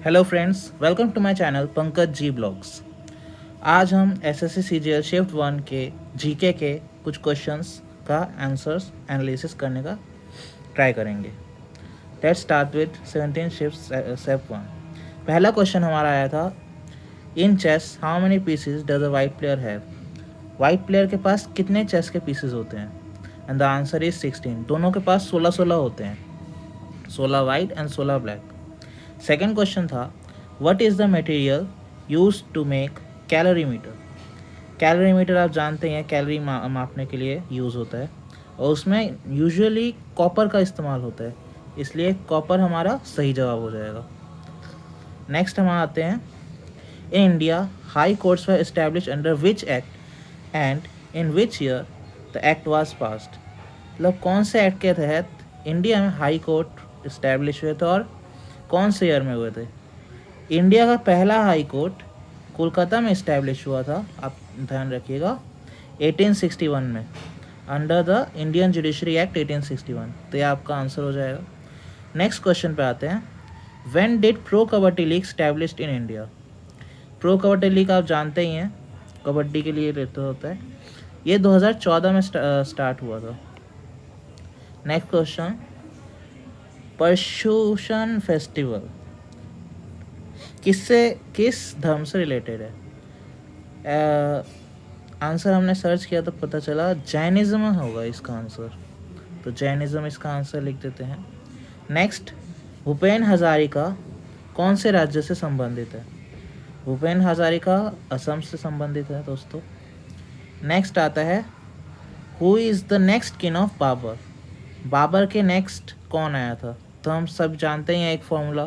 Hello friends, welcome to my channel Pankaj ji blogs. आज हम SSC CGL shift 1 के GK के कुछ क्वेश्चंस का आंसर्स एनालिसिस करने का ट्राई करेंगे। Let's start with 17 shift step 1। पहला क्वेश्चन हमारा आया था, in chess how many pieces does a white player have. White player के पास कितने चेस के पीसेस होते हैं? And the answer is 16। दोनों के पास 16 होते हैं, 16 white and 16 black. Second question था, what is the material use to make calorimeter. Calorimeter आप जानते हैं कैलोरी मापने के लिए यूज़ होता है और उसमें यूजुअली कॉपर का इस्तेमाल होता है, इसलिए कॉपर हमारा सही जवाब हो जाएगा। नेक्स्ट हम आते हैं, in India high courts were establish under which act and in which year the act was passed. मतलब कौन से एक्ट के तहत इंडिया में हाई कोर्ट इस्टेब्लिश हुए थे और कौन से ईयर में हुए थे? इंडिया का पहला हाई कोर्ट कोलकाता में इस्टेब्लिश हुआ था, आप ध्यान रखिएगा, 1861 में, under the Indian judiciary act 1861। तो ये आपका आंसर हो जाएगा। नेक्स्ट क्वेश्चन पे आते हैं, when did pro kabaddi league established in India. Pro kabaddi league आप जानते ही हैं, कबड्डी के लिए रहता होता है। ये 2014 में स्टार्ट हुआ था। नेक्स्ट क्वेश्चन, पर्शुषण फेस्टिवल किस धर्म से रिलेटेड है? आंसर हमने सर्च किया तो पता चला जैनिज्म होगा इसका आंसर, तो जैनिज्म इसका आंसर लिख देते हैं। नेक्स्ट, भूपेन हजारिका कौन से राज्य से संबंधित है? भूपेन हजारिका असम से संबंधित है दोस्तों। नेक्स्ट आता है, who is the next king of Babur. Babur के नेक्स्ट कौन आया था? तो हम सब जानते हैं एक फॉर्मूला,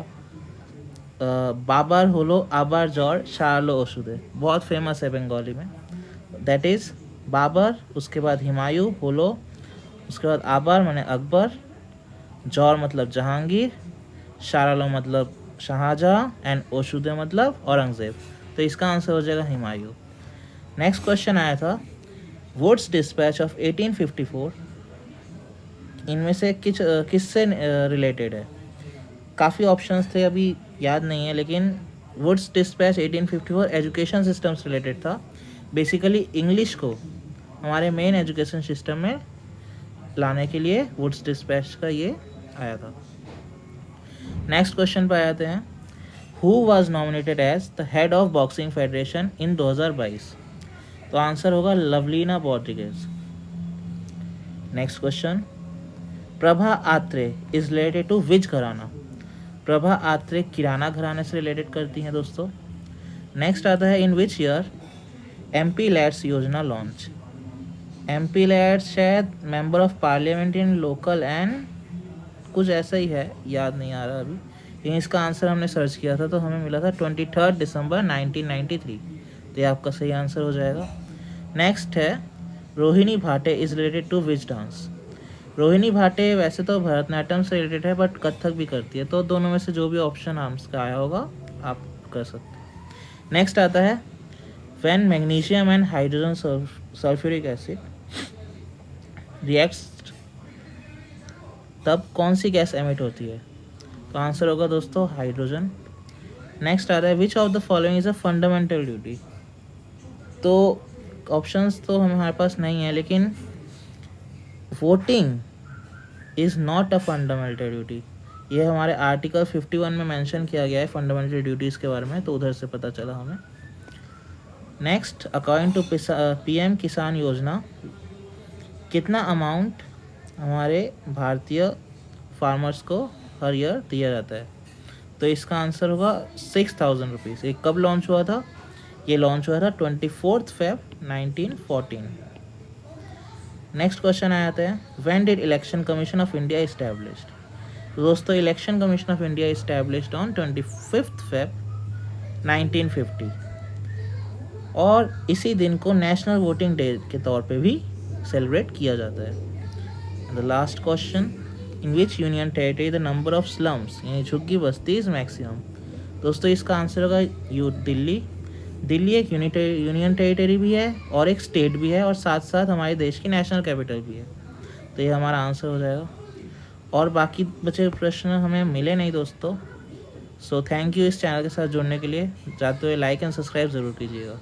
बाबर होलो आबार जौर शाहलो ओशुदे, बहुत फेमस है बंगाली में। दैट इज़ बाबर, उसके बाद हुमायूं होलो, उसके बाद आबार माने अकबर, जौर मतलब जहांगीर, शाहलो मतलब शाहजहाँ एंड ओशुदे मतलब औरंगज़ेब। तो इसका आंसर हो जाएगा हुमायूं। नेक्स्ट क्वेश्चन आया था, वुड्स डिस्पैच ऑफ 1854 इनमें से किससे रिलेटेड है? काफ़ी ऑप्शंस थे, अभी याद नहीं है, लेकिन वुड्स डिस्पैच 1854 एजुकेशन सिस्टम से रिलेटेड था। बेसिकली इंग्लिश को हमारे मेन एजुकेशन सिस्टम में लाने के लिए वुड्स डिस्पैच का ये आया था। नेक्स्ट क्वेश्चन पर आते हैं, who was nominated as the head of boxing federation in 2022। तो आंसर होगा लवलीना बॉड्रिगेज। Next question, Prabha Atre is related to which gharana. Prabha Atre किराना घराने से रिलेटेड करती हैं दोस्तों। नेक्स्ट आता है, इन विच ईयर एमपी लैड्स योजना लॉन्च। एमपी लैड्स शायद member of parliament in local and कुछ ऐसा ही है, याद नहीं आ रहा अभी, लेकिन इसका आंसर हमने सर्च किया था तो हमें मिला था 23 दिसंबर 1993। तो ये आपका सही आंसर हो जाएगा। नेक्स्ट है, Rohini Bhate is related to which dance. Rohini Bhate वैसे तो भरतनाट्यम से रिलेटेड है बट कथक भी करती है, तो दोनों में से जो भी ऑप्शन आपका आया होगा आप कर सकते हैं। नेक्स्ट आता है, when magnesium and hydrogen sulphuric acid reacts तब कौन सी गैस एमिट होती है? तो आंसर होगा दोस्तों हाइड्रोजन। नेक्स्ट आता है, which of the following is a fundamental duty. तो ऑप्शंस तो हमारे पास नहीं है, लेकिन voting is not a fundamental duty, ये हमारे आर्टिकल 51 में मेंशन किया गया है फंडामेंटल ड्यूटीज़ के बारे में, तो उधर से पता चला हमें। नेक्स्ट, अकॉर्डिंग टू पीएम किसान योजना कितना अमाउंट हमारे भारतीय फार्मर्स को हर ईयर दिया जाता है? तो इसका आंसर होगा 6000 रुपीज़। ये कब लॉन्च हुआ था? ये लॉन्च हुआ था 24 Feb 1914। नेक्स्ट क्वेश्चन आया था, when did election commission of India established. तो दोस्तों election commission of India established on 25 Feb 1950 और इसी दिन को नेशनल वोटिंग डे के तौर पे भी सेलिब्रेट किया जाता है। The last question, in which union territory the number of slums यानी झुग्गी बस्ती इज मैक्सिमम। दोस्तों इसका आंसर होगा दिल्ली। दिल्ली एक यूनियन टेरिटरी भी है और एक स्टेट भी है और साथ साथ हमारे देश की नेशनल कैपिटल भी है, तो ये हमारा आंसर हो जाएगा। और बाकी बचे प्रश्न हमें मिले नहीं दोस्तों, सो थैंक यू इस चैनल के साथ जुड़ने के लिए। जाते हुए लाइक एंड सब्सक्राइब ज़रूर कीजिएगा।